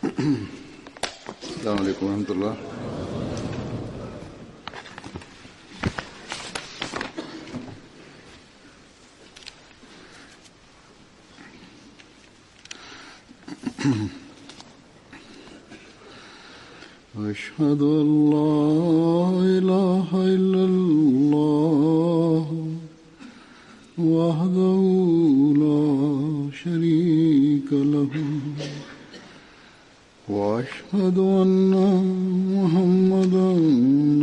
السلام عليكم ورحمة الله. أشهد أن لا إله إلا الله وحده لا شريك له وأشهد أن محمدا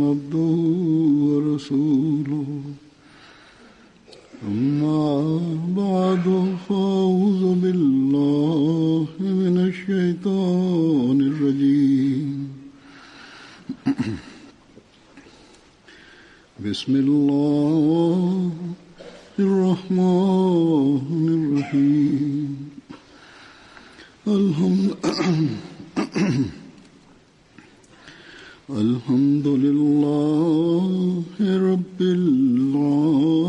عبده ورسوله أما بعد فأعوذ بالله من الشيطان الرجيم بسم الله الرحمن الرحيم الحمد لله رب العالمين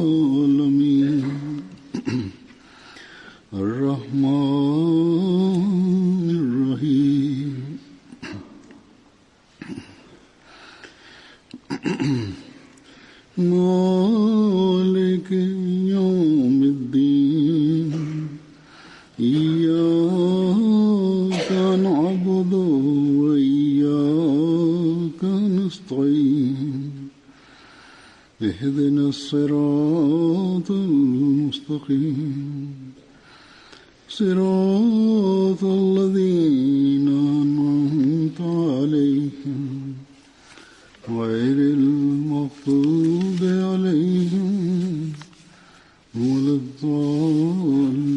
الرحمن الرحيم مالك يوم الدين إياك نعبد وإياك نستعين اهدنا الصراط المستقيم صراط الذين أنعمت عليهم غير المغضوب عليهم ولا الضالين.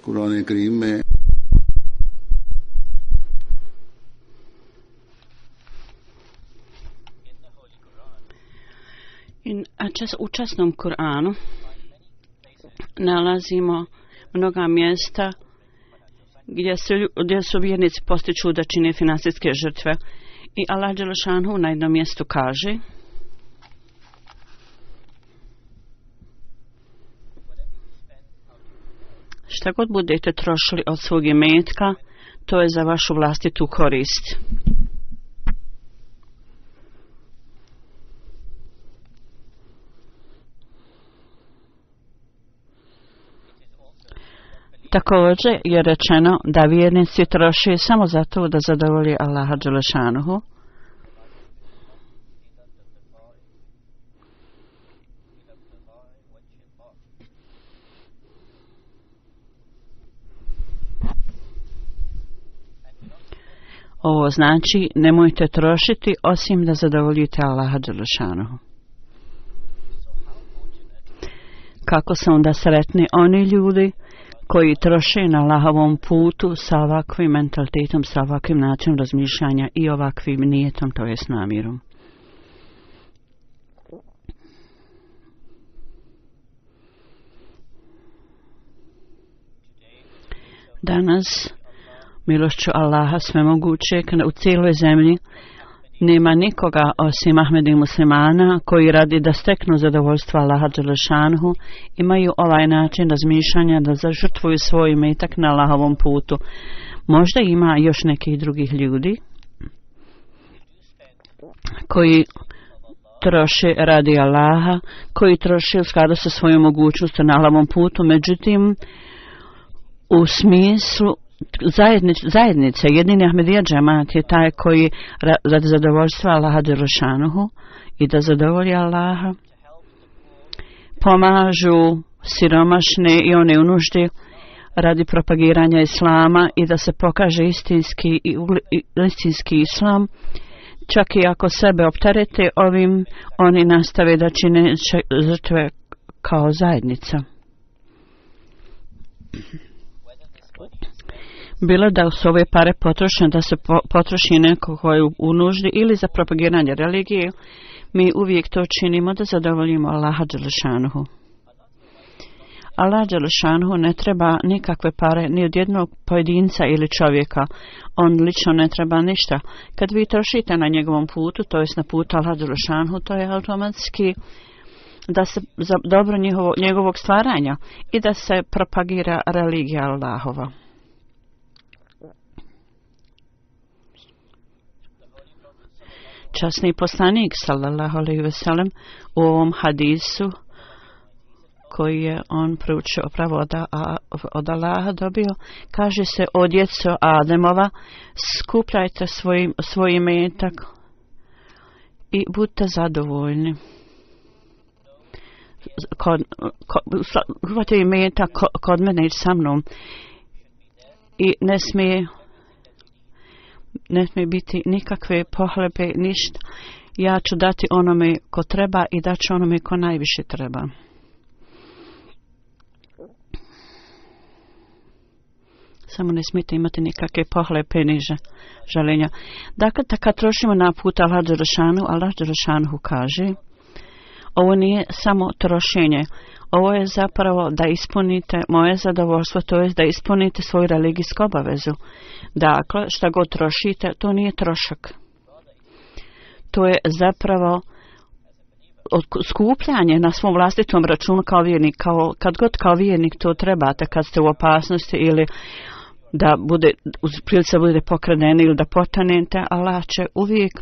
कुरान करीम में u časnom Kur'anu nalazimo mnoga mjesta gdje su vjernici postiču da čine finansijske žrtve i Allah dželešanu na jednom mjestu kaže: šta god budete trošili od svog imetka, to je za vašu vlastitu korist. Također je rečeno da vjernici troše samo zato da zadovolje Allaha dželešanuhu. Ovo znači nemojte trošiti osim da zadovoljite Allaha dželešanuhu. Kako su onda sretni oni ljudi koji troše na Allahovom putu sa ovakvim mentalitetom, sa ovakvim načinom razmišljanja i ovakvim nijetom, to jest namjerom. Danas, milošću Allaha svemogućeg, u cijeloj zemlji nema nikoga osim Ahmedi muslimana koji radi da steknu zadovoljstvo Allaha dželešanuhu imaju ovaj način razmišljanja da zažrtvuju svoj imetak na Allahovom putu. Možda ima još nekih drugih ljudi koji troše radi Allaha, koji troše u skladu sa svojom mogućnosti na Allahovom putu, međutim u smislu zajednice, jedini Ahmedija džemat je taj koji radi zadovoljstva Allaha dželešanuhu i da zadovolji Allaha pomažu siromašne i one u nuždi radi propagiranja islama i da se pokaže istinski islam. Čak i ako sebe opterete ovim, oni nastave da čine žrtve kao zajednica. Bilo da su ove pare potrošene, da se potroši neko koji je u nuždi ili za propagiranje religije, mi uvijek to činimo da zadovoljimo Allaha dželešanuhu. Allah dželešanu ne treba nikakve pare ni od jednog pojedinca ili čovjeka. On lično ne treba ništa. Kad vi trošite na njegovom putu, to jest na putu Allah dželešanu, to je automatski da se za dobro njegovog stvaranja i da se propagira religija Allahova. Časni poslanik sallallahu alejhi ve sellem u ovom hadisu koji je on proučio pravo od Allaha dobio, kaže se: o djeco Ademova, skupljajte svoj imetak i budite zadovoljni. Skupljajte imetak kod mene i sa mnom i ne smije biti nikakve pohlepe, ništa. Ja ću dati onome ko treba i dat ću onome ko najviše treba. Samo ne smijete imati nikakve pohlepe niže želenja. Dakle, kad trošimo na put Allah dželešanu kaže: ovo nije samo trošenje, ovo je zapravo da ispunite moje zadovoljstvo, to jest da ispunite svoju religijsku obavezu. Dakle, šta god trošite, to nije trošak. To je zapravo skupljanje na svom vlastitom računu kao vjernik. Kad god kao vjernik to trebate, kad ste u opasnosti ili da bude uz prilice budete pokradeni ili da potanete, Allah će uvijek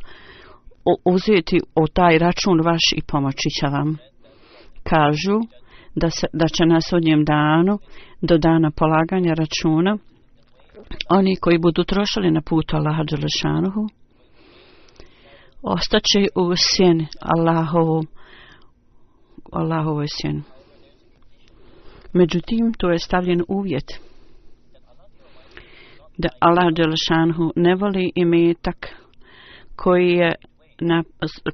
uzeti o taj račun vaš i pomoći će vam. Kažu da će na sudnjem danu, do dana polaganja računa, oni koji budu trošili na putu Allaha dželešanuhu, ostaće u sjeni Allahovoj sjeni. Međutim, to je stavljen uvjet da Allah dželešanuhu ne voli imetak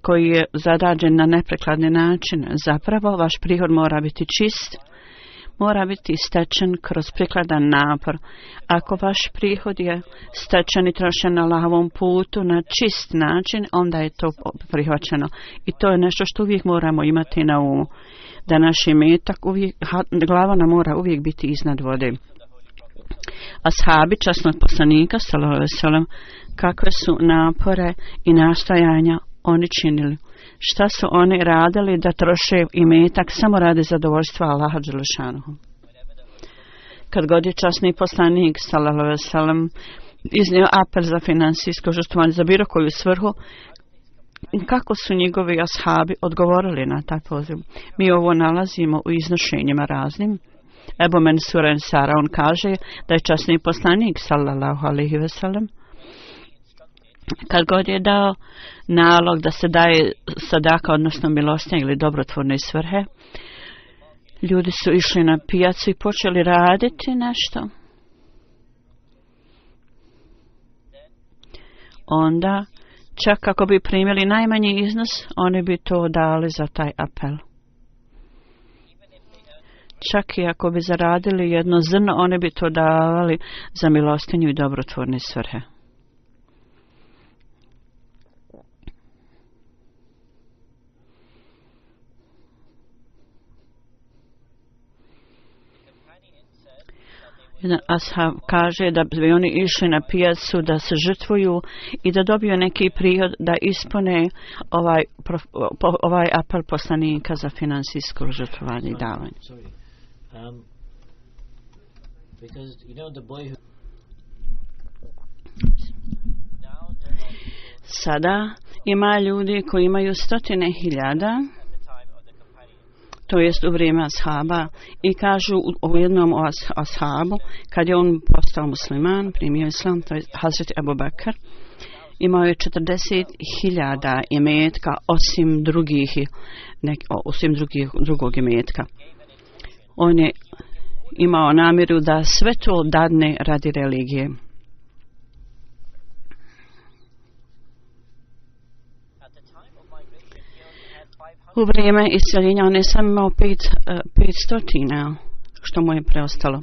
koji je zarađen na neprikladni način. Zapravo, vaš prihod mora biti čist, mora biti stečen kroz prikladan napor. Ako vaš prihod je stečen i trošen na Allahovom putu na čist način, onda je to prihvaćeno. I to je nešto što uvijek moramo imati na umu. Da naš imetak glava nam mora uvijek biti iznad vode. Ashabi časnog poslanika sallallahu alejhi ve sellem, kakve su napore i nastojanja oni činili. Šta su oni radili da troše imetak samo radi zadovoljstva Allaha dželešanuhu. Kad god je časni poslanik sallallahu alejhi ve sellem iznio apel za finansijsko žrtvovanje za bilo koju svrhu, kako su njegovi ashabi odgovorili na taj poziv? Mi ovo nalazimo u iznošenjima raznim. Ebu Mensur Ensara, on kaže da je časni poslanik sallallahu alejhi ve sellem kad god je dao nalog da se daje sadaka, odnosno milostinja ili dobrotvorne svrhe, ljudi su išli na pijacu i počeli raditi nešto. Onda, čak ako bi primili najmanji iznos, oni bi to dali za taj apel. Čak i ako bi zaradili jedno zrno, oni bi to davali za milostinju i dobrotvorne svrhe. Jedan ashab kaže da bi oni išli na pijacu da se žrtvuju i da dobiju neki prihod da ispune ovaj apel poslanika za finansijsko žrtvovanje i davanje. Sada ima ljudi koji imaju stotine hiljada, to jest u vrijeme ashaba, i kažu u jednom ashabu, kad je on postao musliman, primio islam, to je Hazret Abu Bakr, imao je 40.000 imetka osim drugog imetka. On je imao namjeru da sve to dadne radi religije. U vrijeme iseljenja on je sam imao 500, što mu je preostalo.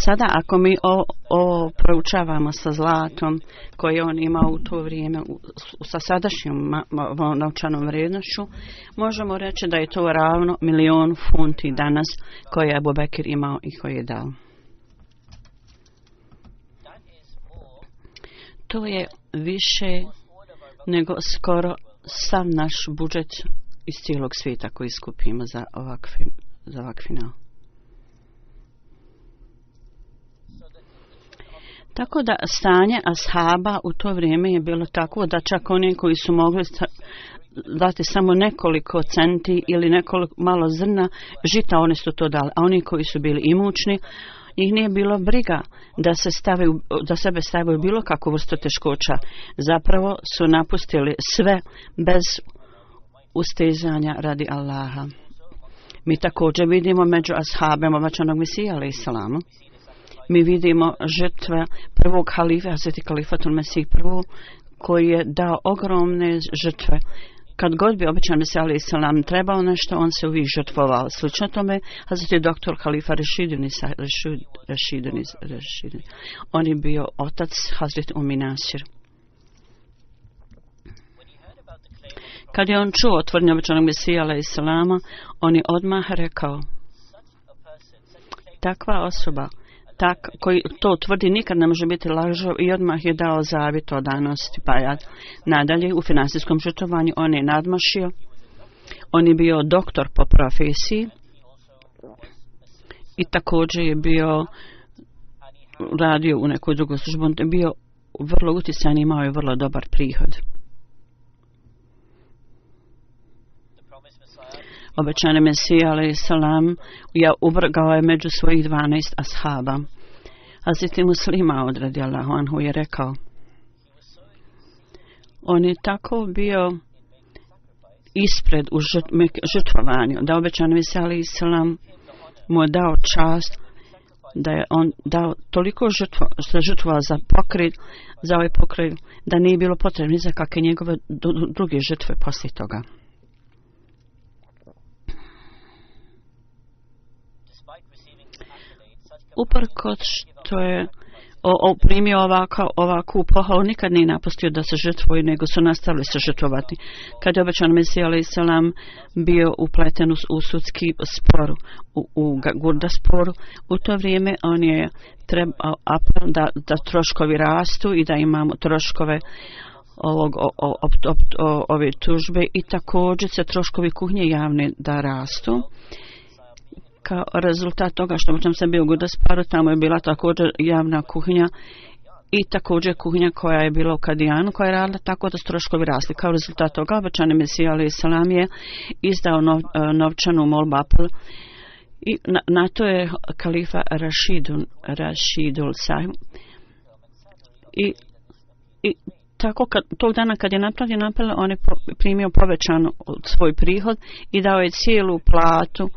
Sada ako mi ovo proučavamo sa zlatom koje on imao u to vrijeme sa sadašnjom novčanom vrijednošću, možemo reći da je to ravno 1.000.000 funti danas koje je Abu Bekir imao i koje je dao. To je više nego skoro sav naš budžet iz cijelog svijeta koji skupimo za ovak final. Tako da stanje ashaba u to vrijeme je bilo tako da čak oni koji su mogli dati samo nekoliko centi ili nekoliko malo zrna žita, oni su to dali. A oni koji su bili imućni, ih nije bilo briga da sebe stavaju bilo kakvu vrstu teškoća. Zapravo su napustili sve bez ustezanja radi Allaha. Mi također vidimo među ashabima obećanog Mesija alejhi selam. Mi vidimo žrtve prvog halife, Hazreti Kalifatul Mesih prvo, koji je dao ogromne žrtve. Kad god bi obećan Mesija alejhi selam trebao nešto, on se uvijek žrtvovao. Slično tome, Hazreti doktor Halifa Rešidun. On je bio otac Hazreti Umi Nasir. Kad je on čuo tvrdnju obećanog Mesija alejhi selama, on je odmah rekao: takva osoba koji to tvrdi nikad ne može biti lažov, i odmah je dao zavjet o danosti. Pa nadalje u finansijskom žrtvovanju on je nadmašio. On je bio doktor po profesiji i također je bio radio u nekoj drugoj službi. On je bio vrlo utjecajan i imao je vrlo dobar prihod. Obećani Mesija alejhi selam uvrgao je među svojih 12 ashaba. Hazreti Muslima radijallahu anhu je rekao: on je tako bio ispred u žrtvovanju da obećani Mesija alejhi selam mu je dao čast da je on dao toliko žrtvova za ovaj pokret da nije bilo potrebno za kakve njegove druge žrtve poslije toga. Uprkos što je primio ovakvu pohvalu, nikad nije napustio da se žrtvuje, nego su nastavili se žrtvovati. Kad je obećan Mesija alejhi selam bio upleten u sudski spor, u Gurda sporu, u to vrijeme on je trebao da troškovi rastu i da imamo troškove ove tužbe i također se troškovi kuhnje javne da rastu. Kao rezultat toga što sam bio u Gudasparu, tamo je bila također javna kuhinja i također kuhinja koja je bila u Kadijanu, koja je radila tako da su troškovi rasli. Kao rezultat toga obećani Mesija alejhi selam je izdao novčanu molbu i na to je kalifa Rašidul Sahim i tako tog dana kad je napravljen apel, on je primio povećan svoj prihod i dao je cijelu platu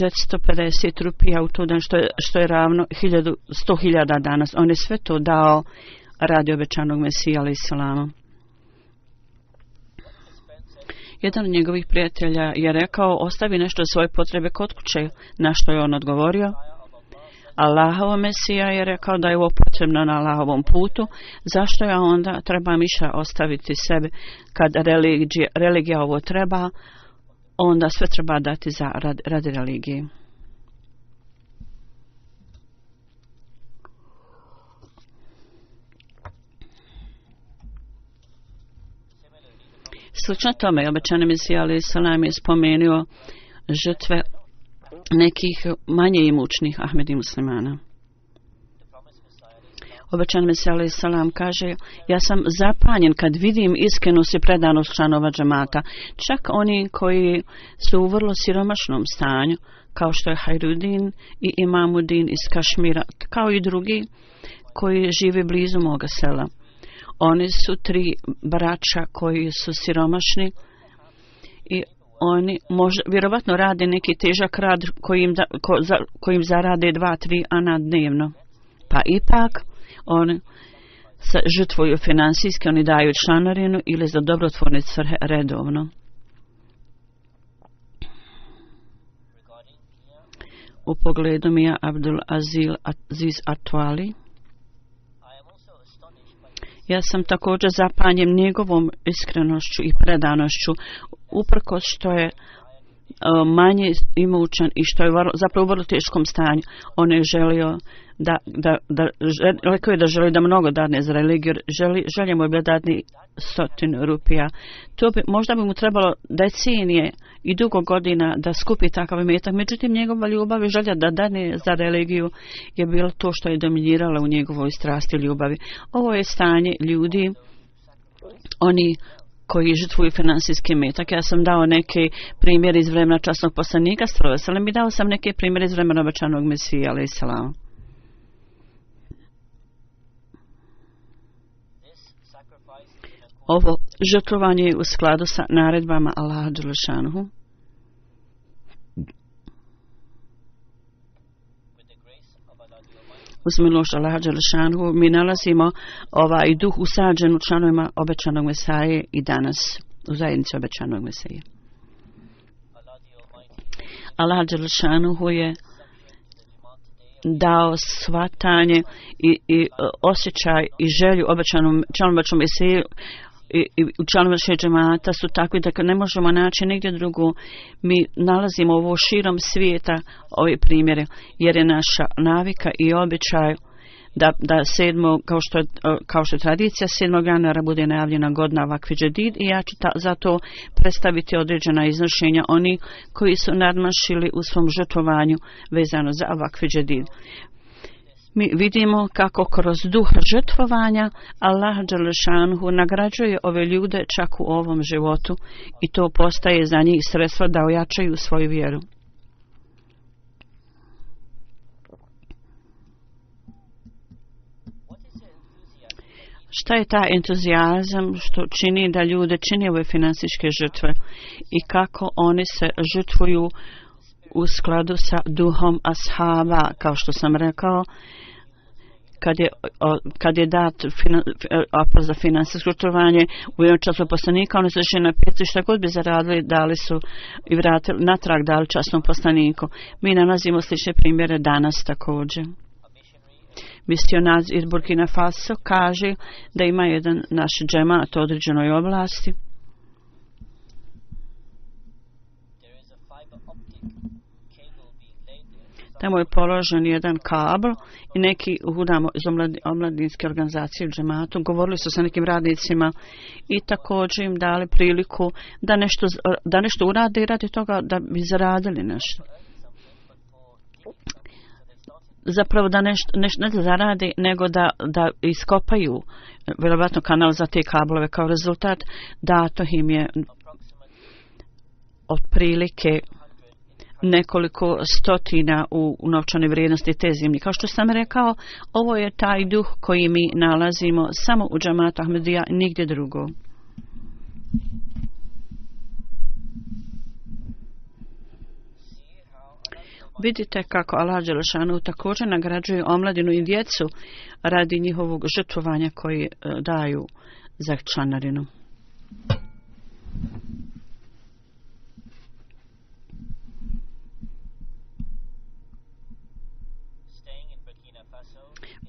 450 rupija u to dan, što je ravno 100.000 danas. On je sve to dao radi obećanog Mesija alejhi selama. Jedan od njegovih prijatelja je rekao: ostavi nešto za svoje potrebe kod kuće. Na što je on odgovorio: Allahov Mesija je rekao da je ovo potrebno na Allahovom putu, zašto ja onda trebam išta ostaviti sebi kad religija ovo treba, onda sve treba dati radi religije. Slično tome, obećani Mesija alejhi selam je spomenuo žrtve nekih manje imućnih Ahmedi muslimana. Obećani Mesija alejhi selam kaže: ja sam zapanjen kad vidim iskrenost i predanost članova džemata, čak oni koji su u vrlo siromašnom stanju, kao što je Hajrudin i Imamudin iz Kašmira, kao i drugi koji žive blizu moga sela. Oni su 3 braća koji su siromašni i oni vjerovatno rade neki težak rad kojim zarade 2-3 ana dnevno. Pa ipak oni se žrtvuju finansijski, oni daju članarinu ili za dobrotvorne svrhe redovno. u pogledu Mija Abdul Aziz Atwali. Ja sam također zapanjen njegovom iskrenošću i predanošću, uprkos što je manje imućan i što je zapravo u vrlo teškom stanju. On je želio rekao je da želi da mnogo dadne za religiju, želje mu je da dadne 100 rupija. Možda bi mu trebalo decenije i dugo godina da skupi takav imetak, međutim njegova ljubav i želja da dadne za religiju je bilo to što je dominiralo u njegovoj strasti ljubavi. Ovo je stanje ljudi, oni koji žrtvuju finansijski imetak. Ja sam dao neke primjere iz vremena časnog poslanika Stroveselem i dao sam neke primjere iz vremena obećanog Mesija, alejhi selam. Ovo žrtvovanje je u skladu sa naredbama Allaha dželešanuhu. Uz milost Allaha dželešanuhu mi nalazimo ovaj duh usađen u članovima obećanog Mesaje i danas u zajednici obećanog Mesaje. Allah dželešanuhu je dao shvatanje i osjećaj i želju obećanom Mesaje i u članovima džemata su takvi da ne možemo naći nigdje drugo. Mi nalazimo ovo širom svijeta ove primjere, jer je naša navika i običaj da kao što je tradicija 7. januara bude najavljena godina Vakfi Džedid i ja ću zato predstaviti određena iznošenja oni koji su nadmašili u svom žrtvovanju vezano za Vakfi Džedid. Mi vidimo kako kroz duh žrtvovanja Allah dželešanuhu nagrađuje ove ljude čak u ovom životu i to postaje za njih sredstvo da ojačaju svoju vjeru. Šta je taj entuzijazam što čini da ljude čine ove finansijske žrtve i kako oni se žrtvuju u skladu sa duhom ashaba, kao što sam rekao, kad je dat apel za finansijsko žrtvovanje u jednom času poslanika, oni su išli na pijacu i šta god bi zaradili, dali su i vratili natrag, dali časnom poslaniku. Mi nalazimo slične primjere danas također. Misionar iz Burkina Faso kaže da ima jedan naš džemat u određenoj oblasti. Tamo je položen jedan kabel i neki hudamo iz omladinske organizacije u džematu govorili su sa nekim radnicima i također im dali priliku da nešto urade i radi toga da bi zaradili nešto. Zapravo da ne zarade, nego da iskopaju vjerovatno kanal za te kablove. Kao rezultat dato im je otprilike nekoliko stotina u novčane vrijednosti te zemlje. Kao što sam rekao, ovo je taj duh koji mi nalazimo samo u džematu Ahmedija i nigdje drugo. Vidite kako Allah dželešanu također nagrađuje omladinu i djecu radi njihovog žrtvovanja koji daju za članarinu.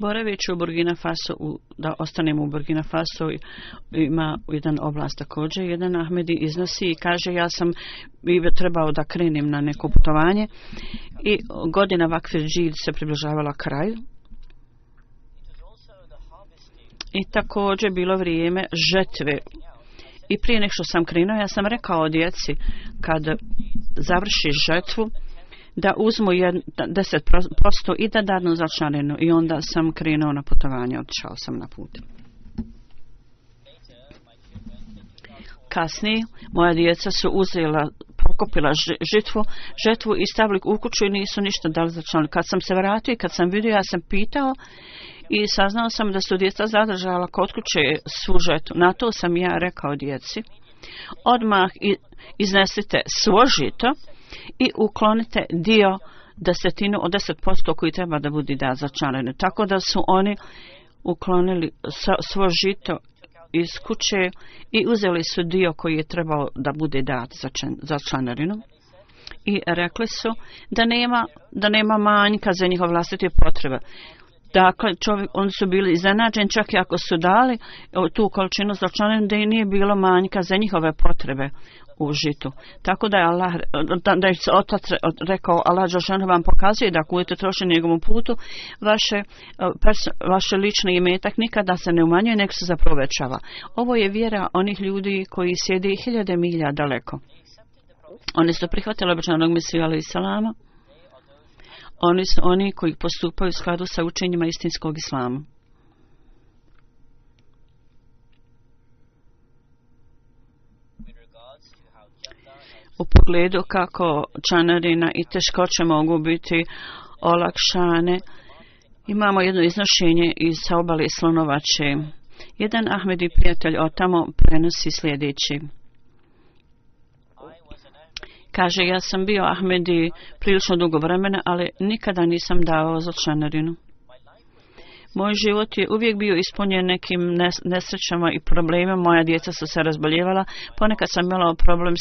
Boraveći u Burkina Faso, da ostanemo u Burkina Faso, ima jedan oblast također. Jedan Ahmedi iznosi i kaže ja sam trebao da krenem na neko putovanje i godina Vakfi Džedid se približavala kraju. I također bilo vrijeme žetve. I prije nego što sam krenuo, ja sam rekao djeci kad završi žetvu da uzmu 10% i da dadnu za članarinu. I onda sam krenuo na putovanje, otišao sam na put. Kasnije, moja djeca su pokupila žetvu i stavili u kuću i nisu ništa dali za članarinu. Kad sam se vratio i kad sam vidio, ja sam pitao i saznao sam da su djeca zadržala kod kuće svu žetvu. Na to sam ja rekao djeci, odmah iznesite svo žito i uklonite desetinu od 10% koji treba da bude dat za članarinu. Tako da su oni uklonili svo žito iz kuće i uzeli su dio koji je trebao da bude dat za članarinu. i rekli su da nema manjka za njihove vlastite potrebe. Dakle, oni su bili iznenađeni čak i ako su dali tu količinu za članarinu da i nije bilo manjka za njihove potrebe u žitu. Tako da je Allah, da je otac rekao, Allah dželešanu vam pokazuje da ako budete trošiti njegovom putu, vaše lični imetak nikada se ne umanjuje, nego se zapovećava. Ovo je vjera onih ljudi koji sjede 1000 milja daleko. Oni su prihvatili obećanog Mesiju alejhi selama. Oni su oni koji postupaju u skladu sa učenjima istinskog islama. U pogledu kako članarina i teškoće mogu biti olakšane, imamo jedno iznošenje iz obale Slonovače. Jedan Ahmedi prijatelj od tamo prenosi sljedeći. Kaže, ja sam bio Ahmedi prilično dugo vremena, ali nikada nisam davao za članarinu. Moj život je uvijek bio ispunjen nekim nesrećama i problemima. Moja djeca su se razboljevala. Ponekad sam imala problem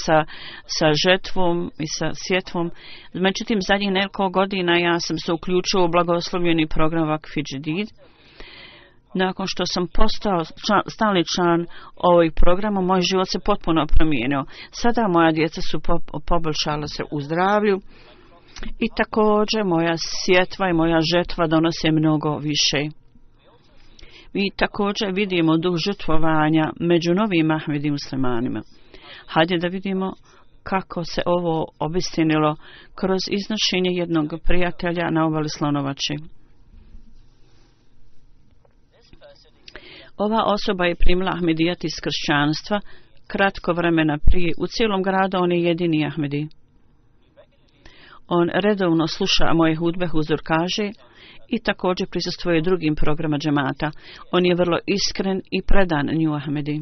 sa žetvom i sa sjetvom. Međutim, zadnjih nekoliko godina ja sam se uključio u blagoslovljeni program Vakf Džedid. Nakon što sam postao stalni član ovog programa, moj život se potpuno promijenio. Sada moja djeca su poboljšala se u zdravlju i također moja sjetva i moja žetva donose mnogo više. Mi također vidimo duh žrtvovanja među novim Ahmedi muslimanima. Hajde da vidimo kako se ovo obistinilo kroz iznošenje jednog prijatelja na obali Slonovače. Ova osoba je primila Ahmedijat iz kršćanstva kratko vremena prije. U cijelom gradu on je jedini Ahmedi. On redovno sluša moje hudbe, huzur kaže, i također prisustvuje drugim programa džemata. On je vrlo iskren i predan nju Ahmedi.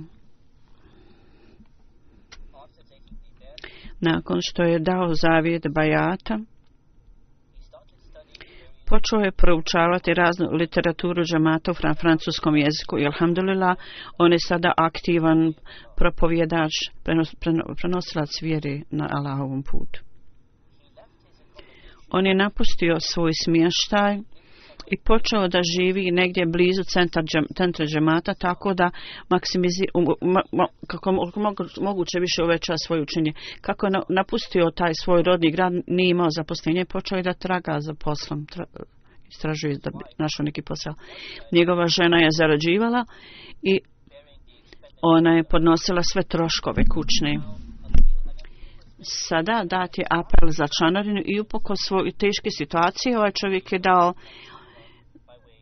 Nakon što je dao zavjet bajata, počeo je proučavati raznu literaturu džemata u francuskom jeziku i alhamdulillah, on je sada aktivan propovjedač, prenosilac vjere na Allahovom putu. On je napustio svoj smještaj i počeo da živi negdje blizu centra džemata, tako da kako moguće više uveća svoje učenje. Kako je napustio taj svoj rodni grad, nije imao zaposlenje, počeo je da traga za poslom, istražuje da bi našao neki posao. Njegova žena je zarađivala i ona je podnosila sve troškove kućne. Sada dat je apel za članarinu i upoko svoje teške situacije ovaj čovjek je dao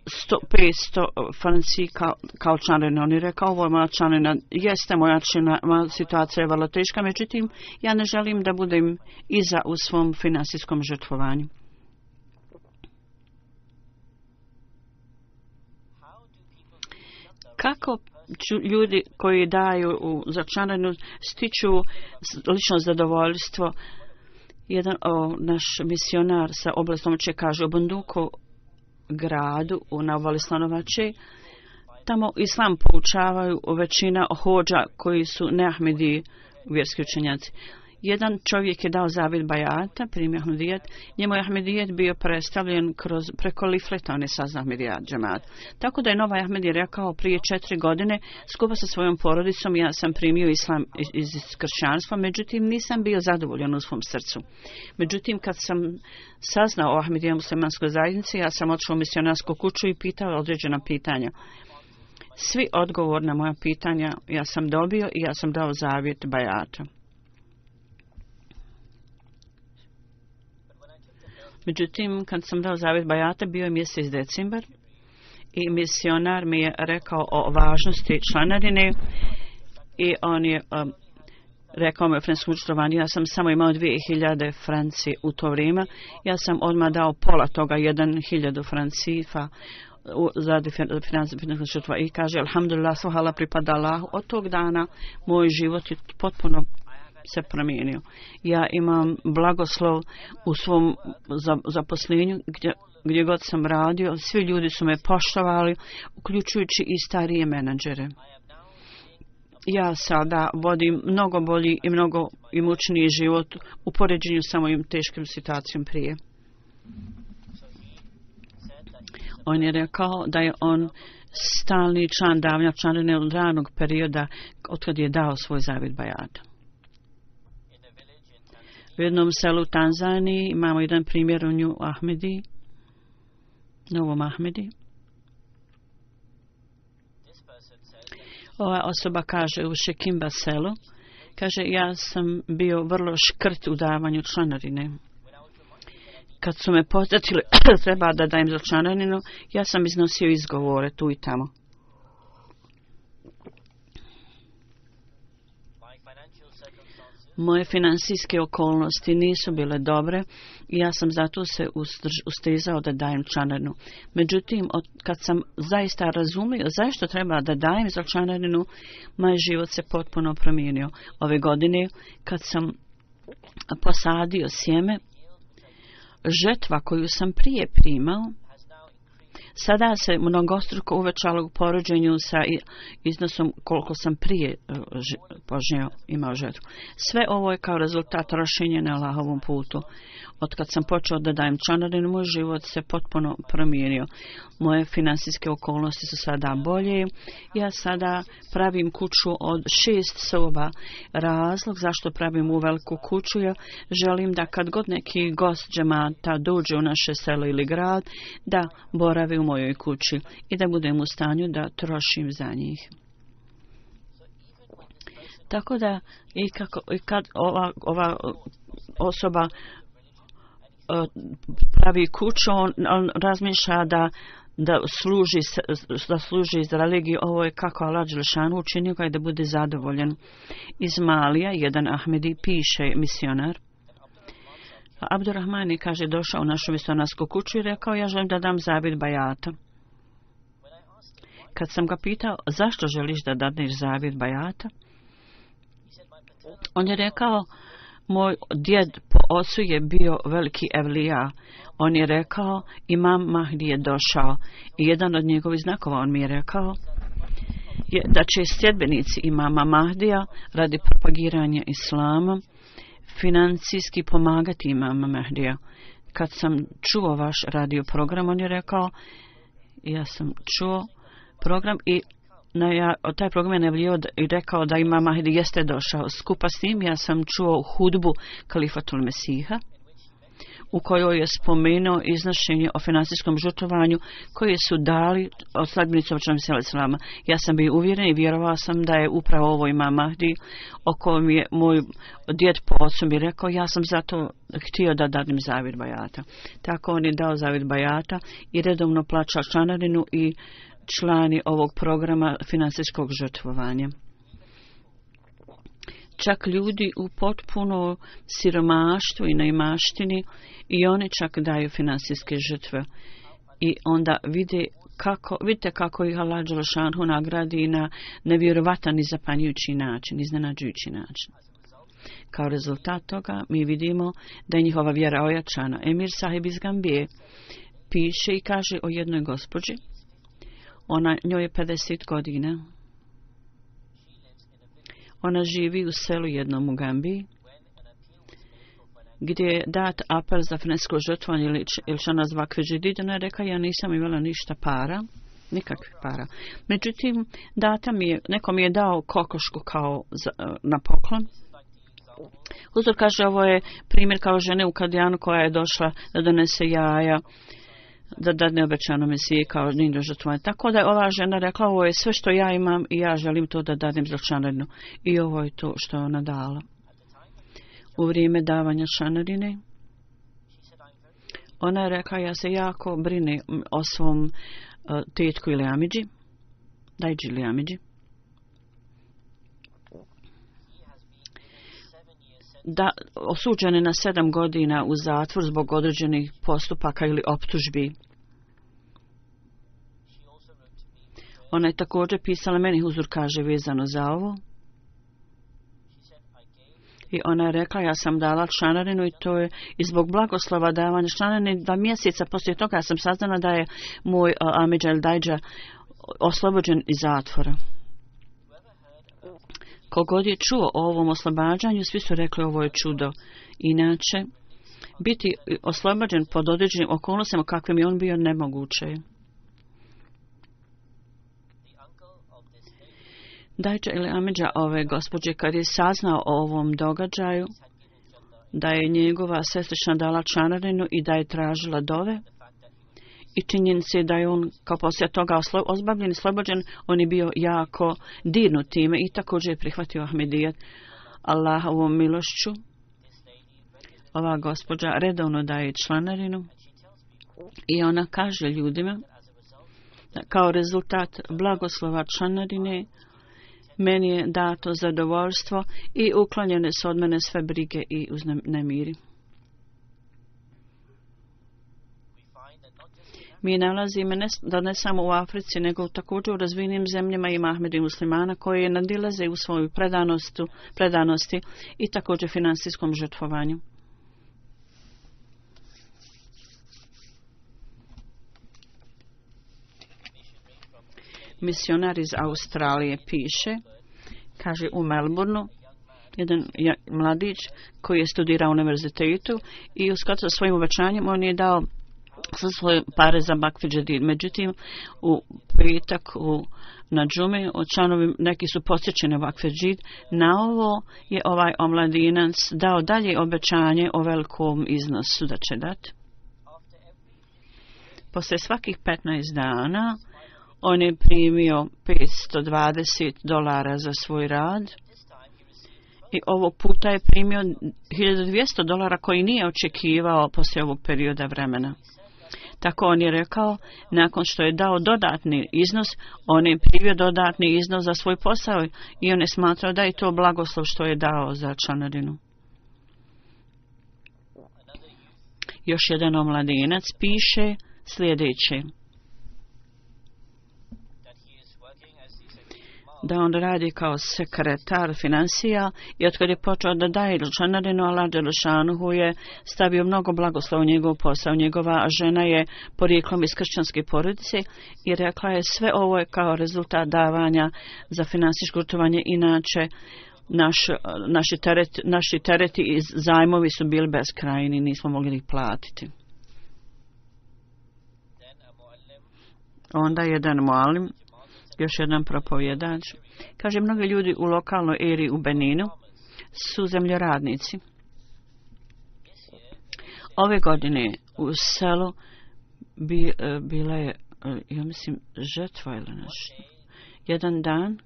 500 franci kao članarina. On je rekao, ovo je moja članarina, jeste moja situacija je vrlo teška, međutim, ja ne želim da budem iza u svom finansijskom žrtvovanju. Kako ljudi koji daju za članarinu stiču lično zadovoljstvo? Jedan naš misionar sa oblastom će kaže u Bunduku gradu na obali Slonovače, tamo islam poučavaju većina hodža koji su neahmedi vjerski učenjaci. Jedan čovjek je dao zavjet bajata, primio Ahmedijat, njemu je Ahmedijat bio predstavljen preko lifleta, on je saznao Ahmedijat džemat. Tako da je Nova Ahmedi rekao prije 4 godine, skupa sa svojom porodicom, ja sam primio islam iz kršćanstva, međutim nisam bio zadovoljan u svom srcu. Međutim, kad sam saznao o Ahmedija muslimanskoj zajednici, ja sam otišao u misionarsku kuću i pitao određena pitanja. Svi odgovor na moja pitanja ja sam dobio i ja sam dao zavjet bajata. Međutim, kad sam dao zavjet bajata, bio je mjesec decembar i misionar mi je rekao o važnosti članarine i on je rekao mi o francuskom učitovanju. Ja sam samo imao 2000 franci u to vrijeme. Ja sam odmah dao pola toga, 1000 francifa za finansijsko učitva i kaže, alhamdulillah, hvala pripada Allahu. Od tog dana moj život je potpuno se promijenio. Ja imam blagoslov u svom zaposlenju gdje god sam radio. Svi ljudi su me poštovali, uključujući i starije menadžere. ja sada vodim mnogo bolji i mnogo imućniji život u poređenju sa mojim teškim situacijom prije. On je rekao da je on stalni član davanja članarine od ranog perioda otkad je dao svoj zavjet bajata. U jednom selu u Tanzaniji imamo jedan primjer u New Ahmedi, Novom Ahmedi. Ova osoba kaže u Šekimba selu, kaže ja sam bio vrlo škrt u davanju članarine. Kad su me podsjetili treba da dajem za članarinu, ja sam iznosio izgovore tu i tamo. Moje finansijske okolnosti nisu bile dobre i ja sam zato se ustezao da dajem članarinu. Međutim, kad sam zaista razumio zašto treba da dajem za članarinu, moj život se potpuno promijenio. Ove godine, kad sam posadio sjeme, žetva koju sam prije primao, sada se mnogostruko uvećalo u poređenju sa iznosom koliko sam prije imao žetvu. Sve ovo je kao rezultat rošenja na Allahovom putu. Od kad sam počeo da dajem članarinu, moj život se potpuno promijenio. Moje finansijske okolnosti su sada bolje. Ja sada pravim kuću od 6 soba. Razlog zašto pravim u veliku kuću je želim da kad god neki gost džemata dođe u naše selo ili grad, da boravi u mojoj kući i da budem u stanju da trošim za njih. Tako da i kad ova osoba pravi kuću, on razmišlja da služi za religiju. Ovo je kako Allah dželešanu učinio ga da bude zadovoljen. Iz Malija, jedan Ahmedi piše, misionar. Abdurrahman je, kaže, došao u našu misionarsku kuću i rekao, ja želim da dam zavjet bajata. Kad sam ga pitao, zašto želiš da dadneš zavjet bajata? On je rekao, moj djed po ocu je bio veliki evlija. On je rekao, Imam Mahdi je došao. I jedan od njegovih znakova, on mi je rekao, je da će sljedbenici Imama Mahdija radi propagiranja islama financijski pomagati Imama Mahdija. Kad sam čuo vaš radio program, on je rekao, ja sam čuo program i taj program je najavljivao i rekao da Imam Mahdi jeste došao. Skupa s njim ja sam čuo hudbu Kalifatul Mesiha, u kojoj je spomenuo iznošenje o finansijskom žrtvovanju koje su dali od sledbenicom Islama. Ja sam bio uvjeren i vjerovao sam da je upravo ovo Imam Mahdi, o kojem je moj djed po ocu mi rekao, ja sam zato htio da dadim zavjet bajata. Tako on je dao zavjet bajata i redovno plaća članarinu i člani ovog programa finansijskog žrtvovanja. Čak ljudi u potpuno siromaštvu i neimaštini i oni čak daju finansijske žrtve. I onda vidite kako ih Allah dželešanu nagradi na nevjerovatan i zapanjujući način, iznenađujući način. Kao rezultat toga mi vidimo da je njihova vjera ojačana. Emir Sahib iz Gambije piše i kaže o jednoj gospođi. Njoj je 50 godina. Ona živi u selu jednom u Gambiji, gdje je dat apel za finansijsko žrtvovanje ili što nazva kveđedid. Ona je rekla, ja nisam imala ništa para, nikakvih para. Međutim, neko mi je dao kokošku kao na poklon. Huzur kaže, ovo je primjer kao žene u Kadijanu koja je došla da donese jaja, da dadne obećano Mesije kao nido žrtvovanje. Tako da je ova žena rekla, ovo je sve što ja imam i ja želim to da dadem za članarinu. I ovo je to što je ona dala. U vrijeme davanja članarine, ona je rekla, ja se jako brine o svom tetku ili amidži, dajđi ili amidži. Da osuđene na 7 godina u zatvor zbog određenih postupaka ili optužbi. Ona je također pisala meni, Huzur kaže, vezano za ovo. I ona je rekla, ja sam dala članarinu i to je i zbog blagoslova davanja članarine 2 mjeseca poslije toga ja sam saznala da je moj amidža ili dajđa oslobođen iz zatvora. Kogod je čuo o ovom oslobađanju, svi su rekli ovo je čudo. Inače, biti oslobođen pod određenim okolnostima kakvim je on bio nemoguće. Dajđa ili Amidža ove gospođe, kad je saznao o ovom događaju, da je njegova sestrična dala članarinu i da je tražila dove, i činjenice da je on kao poslije toga ozbavljen i slobođen, on je bio jako dirnut time i također je prihvatio Ahmedijet. Allahovom milošću ova gospođa redovno daje članarinu i ona kaže ljudima da kao rezultat blagoslova članarine meni je dato zadovoljstvo i uklonjene su od mene sve brige i nemiri. Mi nalazimo da ne samo u Africi, nego također u razvijenim zemljama ima Ahmedi muslimana koji nadilaze u svoju predanosti i također financijskom žrtvovanju. Misionar iz Australije piše, kaže u Melbourneu, jedan mladić koji je studirao u univerzitetu i u skladu sa svojim uvećanjem on je dao za svoje pare za Vakf Džedid. Međutim, u petak na džumi članovi neki su posjećeni Vakf Džedid. Na ovo je ovaj omladinac dao dalje obećanje o velikom iznosu da će dati. Poslije svakih 15 dana on je primio $520 za svoj rad i ovog puta je primio $1200 koji nije očekivao poslije ovog perioda vremena. Tako on je rekao, nakon što je dao dodatni iznos, on je primio dodatni iznos za svoj posao i on je smatrao da je to blagoslov što je dao za članarinu. Još jedan omladinac piše sljedeće. Da on radi kao sekretar financija i otkad je počeo da daje članarinu, Allah Đelešanuhu je stavio mnogo blagoslova u njegov posao. Njegova žena je porijeklom iz kršćanske porodice i rekla je sve ovo je kao rezultat davanja za finansijsko žrtvovanje. Inače, naši tereti i zajmovi su bili beskrajni, nismo mogli ih platiti. Onda jedan mualim, još jedan propovjedač, kaže, mnogi ljudi u lokalnoj eri u Beninu su zemljoradnici. Ove godine u selu bila je, ja mislim, žrtva ili nešto. Jedan dan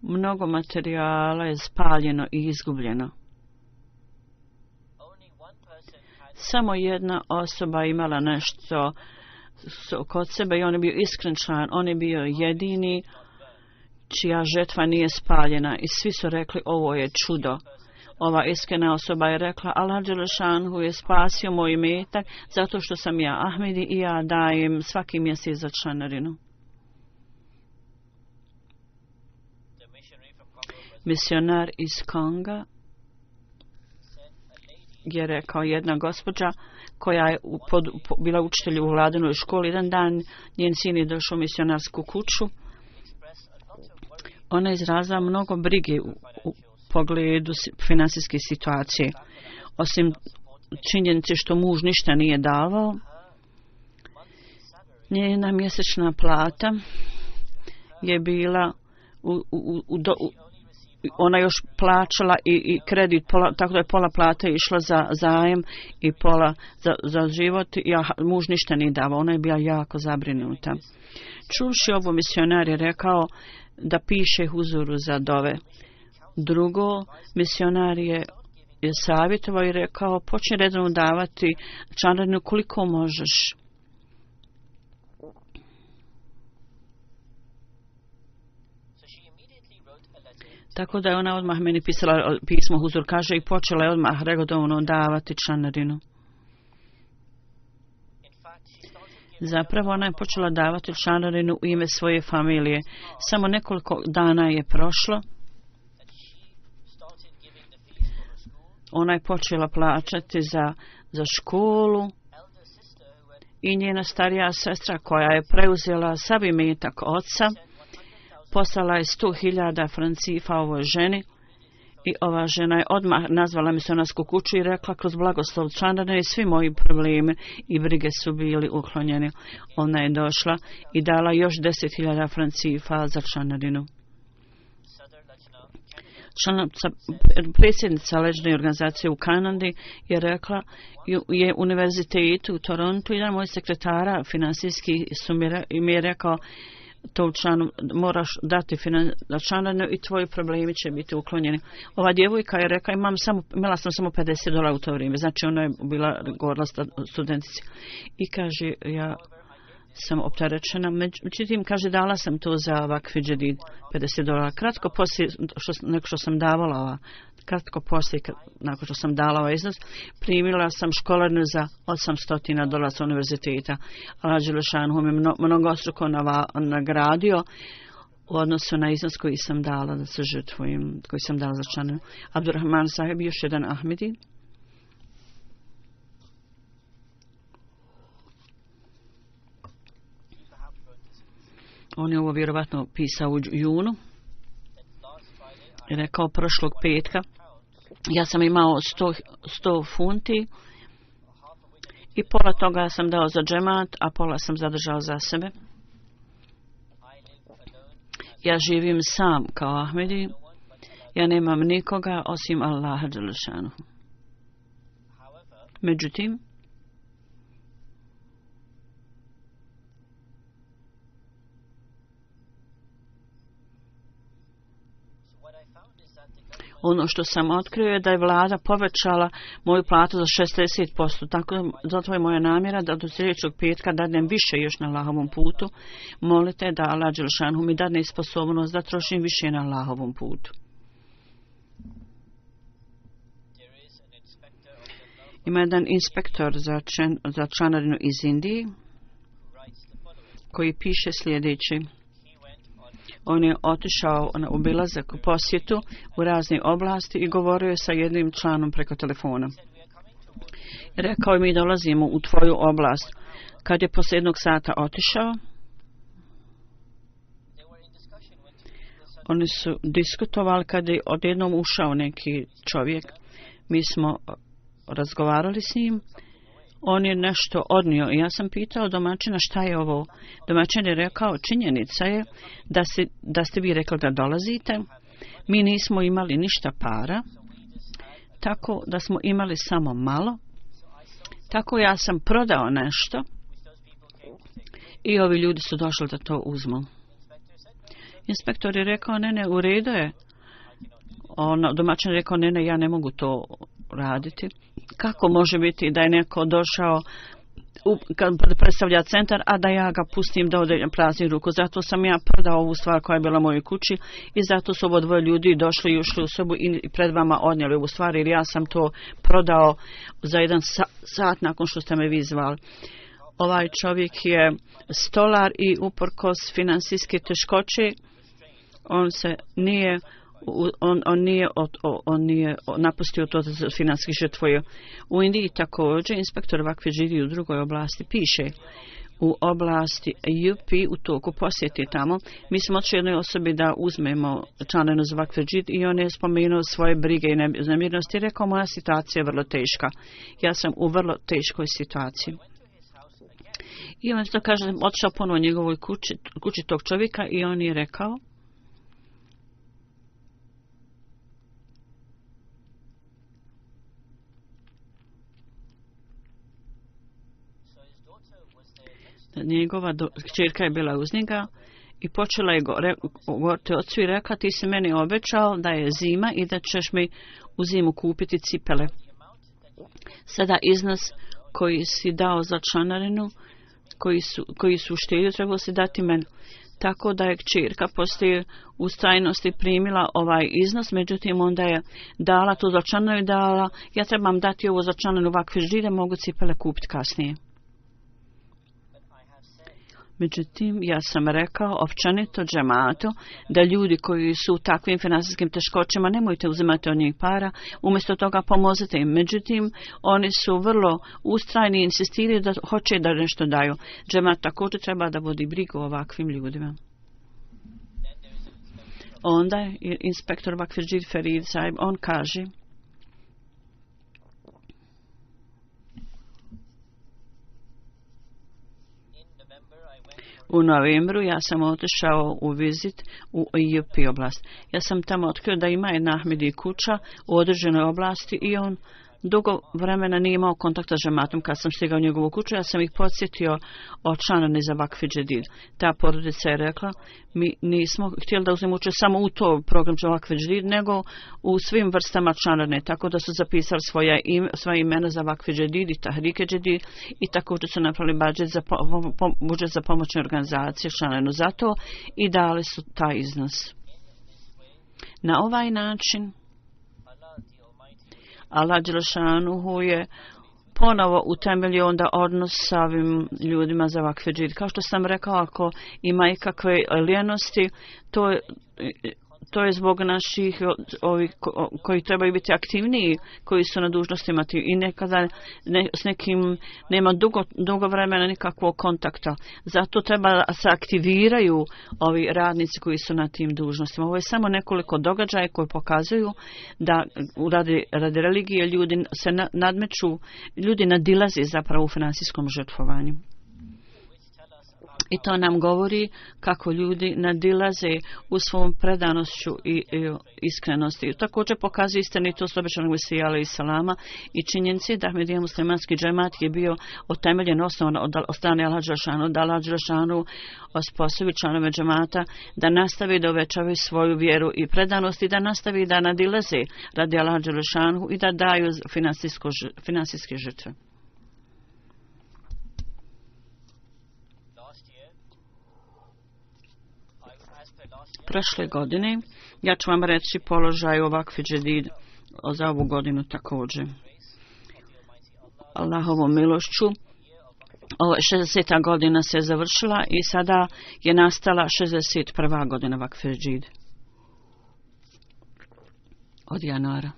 mnogo materijala je spaljeno i izgubljeno. Samo jedna osoba imala nešto kod sebe i on je bio iskren član, on je bio jedini čija žetva nije spaljena i svi su rekli ovo je čudo. Ova iskrena osoba je rekla Allah Đelešanhu je spasio moj imetak zato što sam ja Ahmedi i ja dajem svaki mjesec za članarinu. Misionar iz Konga je rekao jedna gospođa koja je bila učitelj u Vladinoj školi. Jedan dan njen sin je došao u misionarsku kuću. Ona je izrazila mnogo brige u pogledu finansijske situacije. Osim činjenice što muž ništa nije davao, njena mjesečna plata je bila ona još plaćala i kredit, tako da je pola plate išla za zajem i pola za život. Muž ništa nije davao, ona je bila jako zabrinuta. Čuvši ovo, misionar je rekao da piše huzuru za dove. Drugo, misionar je savjetovao i rekao počni redovno davati članarinu koliko možeš. Tako da je ona odmah meni pisala pismo huzur, kaže, i počela je odmah redovno davati članarinu. Zapravo ona je počela davati članarinu u ime svoje familije. Samo nekoliko dana je prošlo. Ona je počela plaćati za školu i njena starija sestra koja je preuzela sav imetak oca Poslala je 100.000 francifa ovoj ženi i ova žena je odmah nazvala misionarsku kuću i rekla kroz blagoslov članarine i svi moji problemi i brige su bili uklonjeni. Ona je došla i dala još 10.000 francifa za članarinu. Predsjednica ležne organizacije u Kanadi je rekla je univerzitetu u Torontu, jedan moj sekretara finansijski mi je rekao to članu moraš dati članarinu i tvoji problemi će biti uklonjeni. Ova djevojka je rekla imala sam samo $50 u to vrijeme, znači ona je bila govorila studentici i kaže ja sam opterećena, međutim kaže dala sam to za vakf džedid $50. Kratko poslije što sam davala nakon što sam dala ovaj iznos, primila sam školarinu za $800 sa univerziteta. Allah Đelešanu me mnogostruko nagradio u odnosu na iznos koji sam dala da se žrtvujem, koji sam dala za članarinu. Abdurrahman Saheb, još jedan Ahmedi. On je ovo vjerovatno pisao u junu i rekao prošlog petka ja sam imao 100 funti i pola toga sam dao za džemat, a pola sam zadržao za sebe. Ja živim sam kao Ahmedi, ja nemam nikoga osim Allaha Đelešanu. Međutim, ono što sam otkrio je da je vlada povećala moju platu za 60%. Tako zato je moja namjera da do sljedećeg petka dadnem više još na Allahovom putu. Molite da Allah Đelešanu mi dadne sposobnost da trošim više na Allahovom putu. Ima jedan inspektor za članarinu iz Indije koji piše sljedeće. On je otišao na obilazak u posjetu u razne oblasti i govorio je sa jednim članom preko telefona. Rekao je mi dolazimo u tvoju oblast. Kad je poslije 1 sata otišao, oni su diskutovali kad je odjednom ušao neki čovjek. Mi smo razgovarali s njim. On je nešto odnio i ja sam pitao domaćina šta je ovo. Domaćin je rekao činjenica je da ste vi rekli da dolazite. Mi nismo imali ništa para, tako da smo imali samo malo. Tako ja sam prodao nešto i ovi ljudi su došli da to uzmu. Inspektor je rekao ne, u redu je. Domaćin je rekao ne, ja ne mogu to raditi. Kako može biti da je neko došao kad predstavlja centar, a da ja ga pustim da ode prazni ruku? Zato sam ja prodao ovu stvar koja je bila u mojoj kući i zato su ovo 2 ljudi došli i ušli u sobu i pred vama odnijeli ovu stvar, jer ja sam to prodao za 1 sat nakon što ste me vi zvali. Ovaj čovjek je stolar i uprkos finansijske teškoće on nije napustio to za financijski žrtvuje. U Indiji također inspektor vakfe živi u drugoj oblasti piše u oblasti UP u toku posjeti tamo. Mi smo otišli jednoj osobi da uzmemo članarinu za vakfe džid i on je spomenuo svoje brige i nemirnosti i rekao moja situacija je vrlo teška. Ja sam u vrlo teškoj situaciji. I on to kaže, otišao ponovo njegovoj kući tog čovjeka i on je rekao njegova kćerka je bila uz njega i počela je govoriti ocu i rekla ti si meni obećao da je zima i da ćeš mi u zimu kupiti cipele. Sada iznos koji si dao za članarinu, koji su uštedio, trebalo si dati meni. Tako da je kćerka poslije ustrajnosti primila ovaj iznos, međutim onda je dala to za članarinu i dala ja trebam dati ovo za članarinu vakfe džida, mogu cipele kupiti kasnije. Međutim, ja sam rekao općenito džematu da ljudi koji su u takvim financijskim teškoćama nemojte uzimati od njih para, umjesto toga pomozite im. Međutim, oni su vrlo ustrajni i insistiraju da hoće da nešto daju. Džemat također treba da vodi brigu o ovakvim ljudima. Onda inspektor Vakfidžid Ferid Saib, on kaže: u novembru ja sam otišao u vizit u Jupi oblast. Ja sam tamo otkrio da ima jedna Ahmedi kuća u određenoj oblasti i on dugo vremena nije imao kontakta s džematom. Kad sam stigao u njegovu kuću, ja sam ih podsjetio o članarni za Vakfidžid. Ta porodica je rekla: mi nismo htjeli da uzmemo učešće samo u to program za Vakfidžid, nego u svim vrstama članarne, tako da su zapisali svoja imena za Vakfidžid i Tahrike Džedid i također su napravili budžet za pomoćne organizacije članarnu za to i dali su taj iznos. Na ovaj način Allah Đelešanuhu je ponovo utemeljio onda odnos sa ovim ljudima za Vakfidžid. Kao što sam rekao, ako ima ikakve lijenosti, to je zbog naših ovih koji trebaju biti aktivniji, koji su na dužnostima i nekada s nekim nema dugo vremena nikakvog kontakta. Zato treba da se aktiviraju ovi radnici koji su na tim dužnostima. Ovo je samo nekoliko događaja koji pokazuju da radi religije ljudi se nadmeću, ljudi nadilaze zapravo u finansijskom žrtvovanju. I to nam govori kako ljudi nadilaze u svom predanošću i iskrenosti. Također pokazuje istinitost obećanog Mesija alejhi salama i činjenici da Ahmedija muslimanski džemat je bio utemeljen osnovan od strane Allah Đelešanu, da Allah Đelešanu osposobi članove džemata da nastavi da uvećavaju svoju vjeru i predanost i da nastavi da nadilaze radi Allah Đelešanu i da daju finansijske žrtve. Prošle godine, ja ću vam reći položaj o Vakfidžid za ovu godinu također. Allahovom milošću, 60. godina se završila i sada je nastala 61. godina Vakfidžid. Od januara.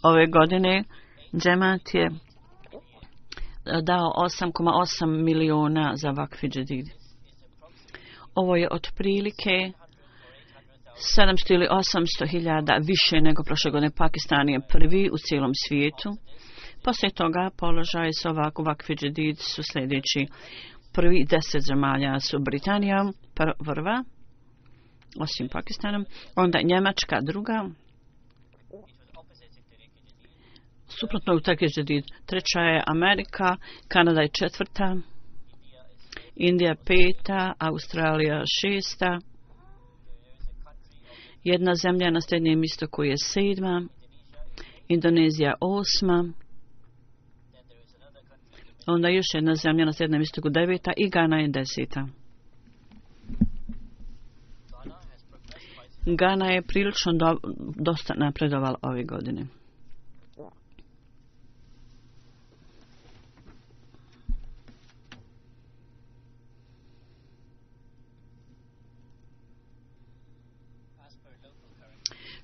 Ove godine džemat je dao 8,8 miliona za Vakfidžid. Ovo je otprilike 700 ili 800 hiljada više nego prošle godine. Pakistan je prvi u cijelom svijetu. Poslije toga položaj s ovako Vakfidžid su sljedeći. Prvi 10 zemalja su Britanija prva, osim Pakistanom, onda Njemačka druga, suprotno u Tahrike, treća je Amerika, Kanada je četvrta, Indija peta, Australija šesta, jedna zemlja na Srednjem istoku je sedma, Indonezija osma, onda još jedna zemlja na Srednjem istoku deveta i Gana je deseta. Gana je prilično dosta napredovala ove godine.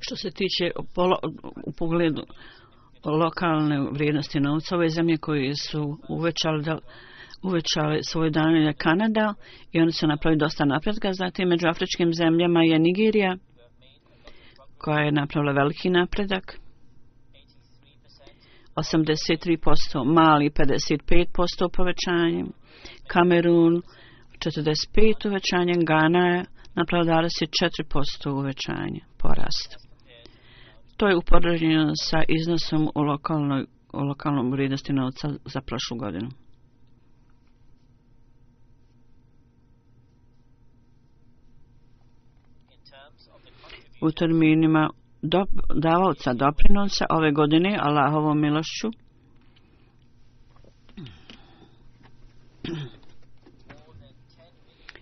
Što se tiče u pogledu lokalne vrijednosti novca, ove zemlje koje su uvećale svoje dane je Kanada i oni su napravili dosta napretka. Zatim među afričkim zemljama je Nigerija koja je napravila veliki napredak. 83%, Mali 55% povećanje, Kamerun 45% uvećanje, Gana je napravila 24% uvećanje, porast. To je upoređeno sa iznosom u lokalnom vrijednosti novca za prošlu godinu. U terminima davaoca doprinosa ove godine Allahovom milošću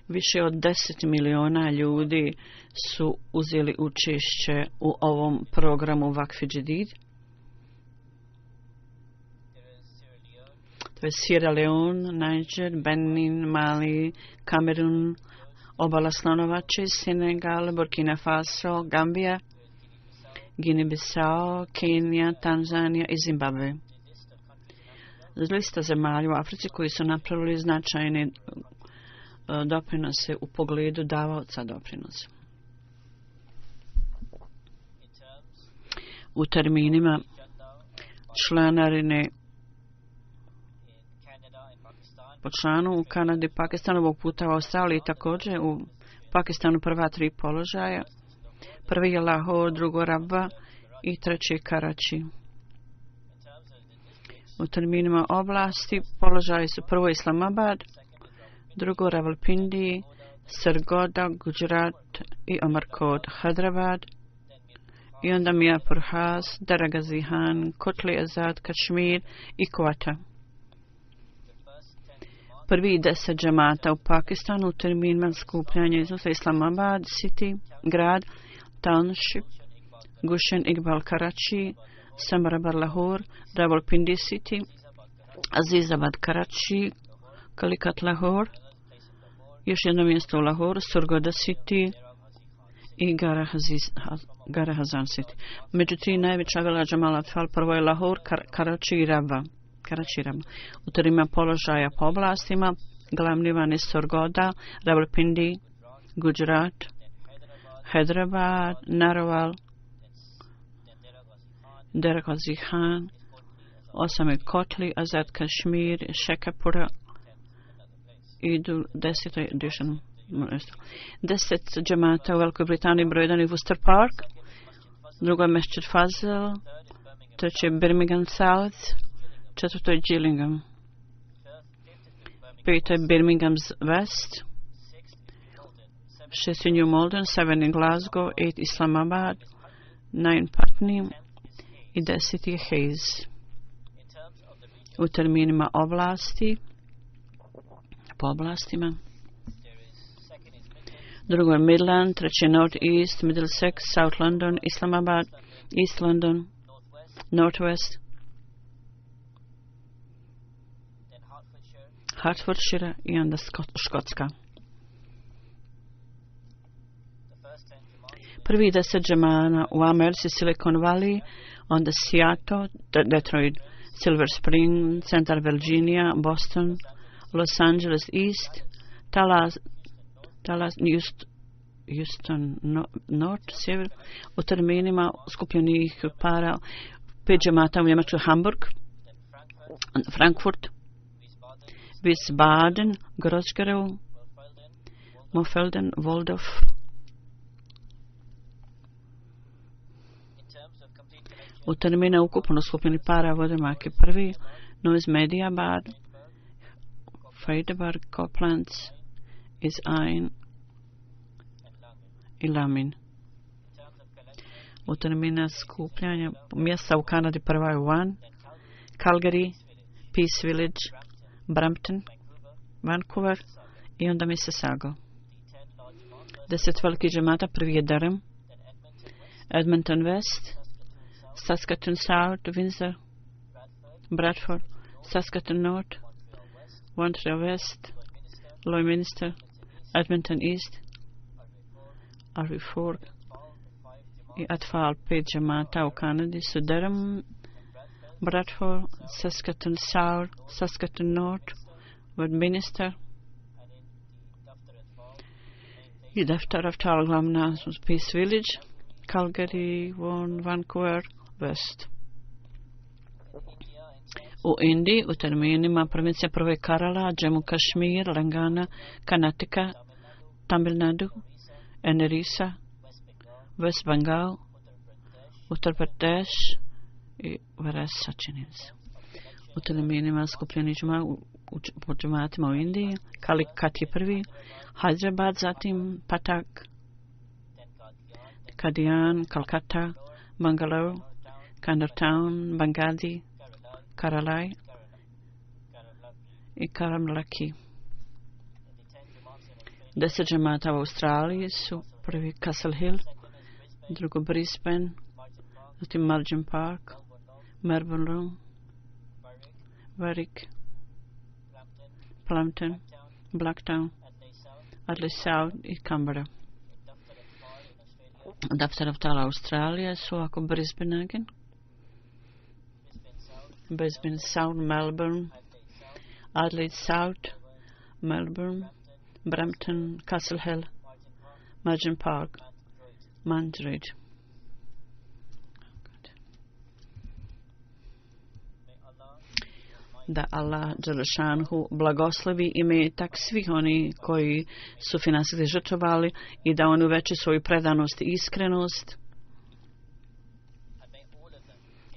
više od 10 miliona ljudi su uzeli učešće u ovom programu Vakfidžid. To je Sierra Leone, Niger, Benin, Mali, Kamerun, Obala Slonovače, Senegal, Burkina Faso, Gambija, Guinea-Bissau, Kenija, Tanzanija i Zimbabwe. Lista zemalja u Africi koji su napravili značajne doprinose u pogledu davaoca doprinosa. U terminima članarine po članu u Kanadi, Pakistanu, ovog puta u Australiji, također u Pakistanu prva 3 položaja. Prvi je Lahore, drugo Rabwa i treći Karachi. U terminima oblasti položaji su prvo Islamabad, drugo Rawalpindi, Sargodha, Gujarat i Umerkot, Hyderabad, i onda Mirpur Khas, Dera Ghazi Khan, Kotli Azad, Kashmir i Quetta. Prvi 10 džemata u Pakistanu u terminima skupljanja iznosa Islamabad City, grad, Township, Gushan Iqbal Karachi, Samarabar Lahore, Rawalpindi City, Azizabad Karachi, Calicut Lahore, još jedno mjesto u Lahore, Surgoda City i Gara Hazan City. Među 3 najveća vela džemala Atfal prvo je Lahore, Karachi i Rabwa. U terminima položaja po oblastima glavni van je Surgoda, Rawalpindi, Gujarat, Hyderabad, Narwal, Dera Ghazi Khan, 8 je Kotli, Azad Kashmir, Shekhapura i 10 je Dushan. 10 džemata u Velikoj Britaniji, broj 1 je Worcester Park, drugo je Masjid Fazl, treće je Birmingham South, četvrto je Gillingham, peto je Birmingham West, 6 je New Malden, 7 je Glasgow, 8 Islamabad, 9 Putney i 10 je Hayes. U terminima oblasti, po oblastima, drugo je Midland, treće je North East, Middlesex, South London, Islamabad, East London, North West, Hertfordshire i onda Škotska. Prvi 10 džemana u Americi, Silicon Valley, onda Seattle, Detroit, Silver Spring, Central Virginia, Boston, Los Angeles East, Dallas, Houston North, sjever. U terminima skupljenih para 5 džemata u Njemačkoj, Hamburg, Frankfurt, Wiesbaden, Großgerau, Mofelden, Waldorf. U termina ukupno skupljeni para vodemake prvi, Noise Mediabad, Freideberg, Coplands, Is Ain i Lamin. U termina skupljanja mjesta u Kanadi prva je One, Calgary, Peace Village, Brampton, Vancouver i onda Mississauga. 10 velikih džemata, prvi je Durham, Edmonton West, Saskatoon South, Windsor, Bradford, Saskatoon North, Montreal West, Lloydminster, Edmonton East, Arviforg i Atfal. 5 džemata u Kanadi su Durham, Bradford, Saskatoon South, Saskatoon North, Westminster i Daftar Atfal glavna Peace Village, Calgary, Vancouver, West. U Indiji u terminima provincija prvo je Kerala, Jammu Kashmir, Langana, Karnataka, Tamil Nadu, Enrisa, West Bengal, Uttar Pradesh i Varasa, čini se. U terminima skupljeni po džematima u Indiji, Calicut je prvi, Hyderabad, zatim Patak, Kadian, Calcutta, Bangalore, Kandartown, Bangadi, Karalai i Karamlaki. 10 džemata u Australiji su prvi Castle Hill, drugo Brisbane, zatim Margin Park, Melbourne, Warwick, Plumpton, Blacktown, Adelaide South i Canberra. Daftar Atfal Australija su ako Brisbane again, Brisbane South, Melbourne, Adelaide South, Melbourne, Brampton, Castle Hill, Margin Park, Mandridge. Da Allah Đelešanhu blagoslovi imetak svih oni koji su finansijski žrtvovali i da on uveće svoju predanost i iskrenost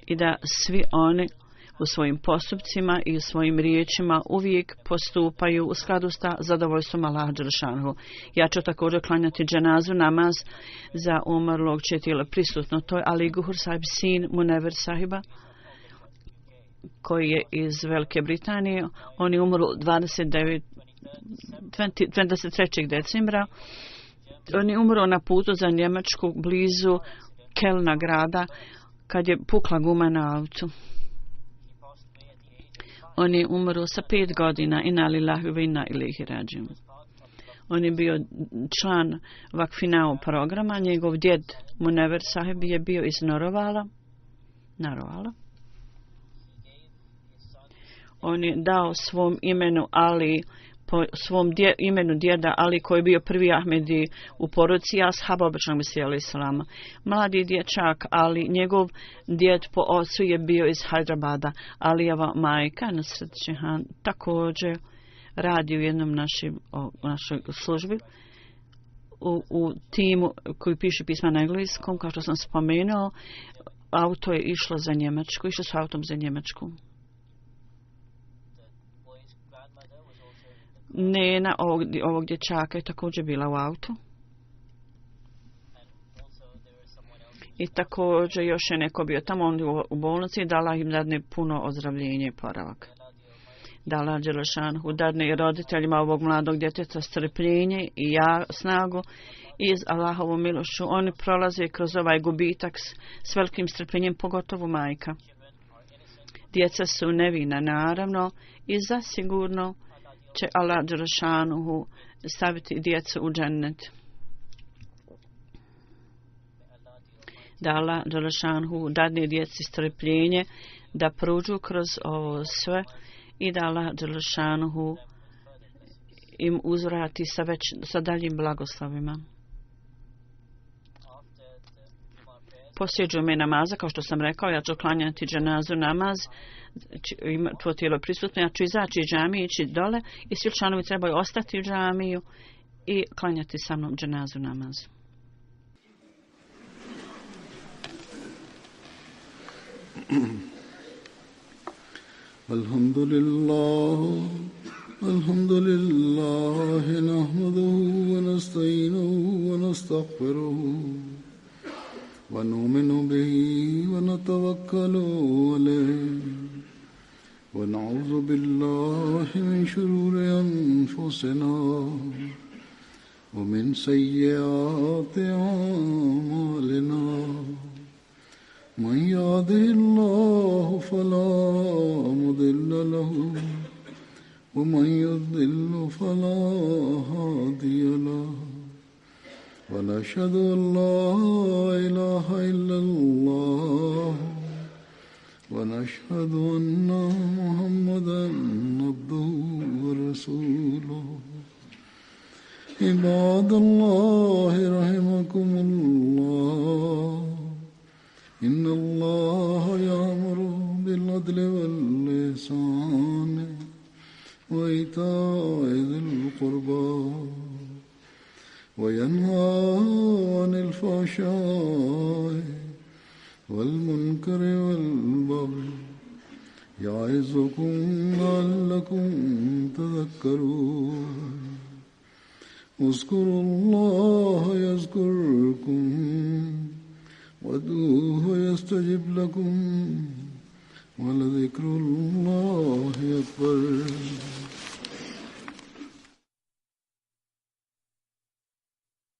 i da svi oni u svojim postupcima i u svojim riječima uvijek postupaju u skladu sa zadovoljstvom Allaha Đelešanhu. Ja ću također klanjati dženazu namaz za umrlog čije tijelo prisutno. To je Ali Guhur sahib, sin Munever sahiba, koji je iz Velike Britanije. On je umro 23. decembra. On je umro na putu za Njemačku blizu Kelna grada kad je pukla guma na autu. On je umro sa 5 godina. Inna lillahi wa inna ilaihi rađiun. On je bio član Vakfinao programa. Njegov djed Munever sahib je bio iz Narovala. On je dao svom imenu Ali, po svom imenu djeda Ali, koji je bio prvi Ahmedi u porodici ashaba običnog Mesija alejhi selama. Mladi dječak Ali, njegov djed po ocu je bio iz Hyderabada. Alijeva majka Nusrat Jahan također radi u jednom našoj službi u timu koji piše pisma na engleskom. Kao što sam spomenuo, auto je išlo za Njemačku, išlo s autom za Njemačku. Nena ovog dječaka je također bila u autu. I također još je neko bio tamo, on u bolnici, i dala im dadne puno ozdravljenje i poravak. Dala Đelešanhu dadne i roditeljima ovog mladog djeteta strpljenje i snagu iz Allahovu milošću. Oni prolaze kroz ovaj gubitak s velikim strpljenjem, pogotovo majka. Djeca su nevina, naravno, i zasigurno će Allah Đelešanuhu staviti djecu u džennet. Da Allah Đelešanuhu dadne djeci strpljenje da prođu kroz ovo sve i da Allah Đelešanuhu im uzvrati sa daljim blagoslovima. Poslije džume namaza, kao što sam rekao, ja ću klanjati dženazu namaz, tvoje tijelo je prisutno, ja ću izaći iz džamije, ići dole i svi članovi trebaju ostati u džamiju i klanjati sa mnom dženazu namaz. Alhamdulillah, nahmaduhu wa nasta'inuhu wa nastaghfiruhu. ونؤمن به ونتوكل عليه ونعوذ بالله من شرور أنفسنا ومن سيئات أعمالنا من يهده الله فلا مضل له ومن يضلل فلا هادي له ونشهد أن لا إله إلا الله ونشهد أن محمدا عبده ورسوله عباد الله رحمكم الله إن الله يأمر بالعدل والإحسان وإيتاء ذي القربى وينهى عن الفحشاء والمنكر والبغي يعظكم لعلكم تذكرون اذكروا الله يذكركم وادعوه يستجب لكم ولذكر الله